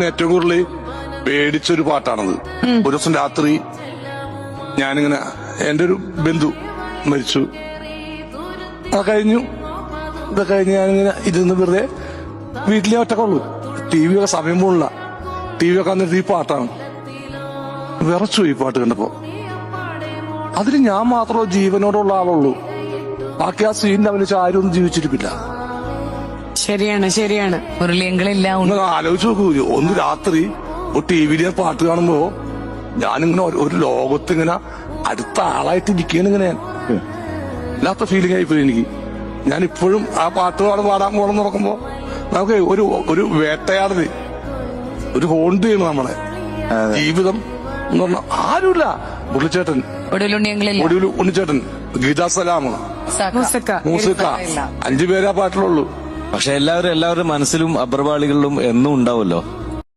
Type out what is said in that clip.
ഏറ്റവും കൂടുതൽ പേടിച്ചൊരു പാട്ടാണത്. ഒരു ദിവസം രാത്രി ഞാനിങ്ങനെ എന്റെ ഒരു ബന്ധു മരിച്ചു. അത് കഴിഞ്ഞു. ഇതൊക്കെ കഴിഞ്ഞ് ഞാനിങ്ങനെ ഇരുന്ന് വെറുതെ വീട്ടിലെ ഒറ്റക്കുള്ളൂ. TV ഒക്കെ സമയം പോലുള്ള TV ഒക്കെ വന്നിട്ട് ഈ പാട്ടാണ്. വിറച്ചു ഈ പാട്ട് കണ്ടപ്പോ. അതിന് ഞാൻ മാത്രമേ ജീവനോടുള്ള ആളുള്ളൂ. ബാക്കി ആ സീനിൽ അവനിച്ച് ആരും ഒന്നും ജീവിച്ചിരിപ്പില്ല. ശരിയാണ് ശരിയാണ്. മുരളിയങ്ങളില്ല. ഒന്ന് ആലോചിച്ച് നോക്കൂ. ഒന്ന് രാത്രി ഒരു TV പാട്ട് കാണുമ്പോ ഞാനിങ്ങനെ ഒരു ലോകത്തിങ്ങനെ അടുത്ത ആളായിട്ട് ഇരിക്കുകയാണ്. ഇങ്ങനെ ഇല്ലാത്ത ഫീലിംഗ് ആയിപ്പോയി എനിക്ക്. ഞാൻ ഇപ്പോഴും ആ പാട്ടുപാട് പാടാൻ പോകണം നോക്കുമ്പോ നമുക്ക് ഒരു വേട്ടയാടല്, ഒരു ഹോണ്ട് ചെയ്യണം നമ്മളെ ജീവിതം എന്ന് പറഞ്ഞാൽ. ആരുമില്ല. മുരളിച്ചേട്ടൻ, ഉണ്ണിച്ചേട്ടൻ, ഗീതാ സലാം, മൂസിക്ക, 5 പേരാ പാട്ടിലുള്ളൂ. പക്ഷെ എല്ലാവരുടെ മനസ്സിലും അഭ്രപാളികളിലും എന്നും ഉണ്ടാവുമല്ലോ.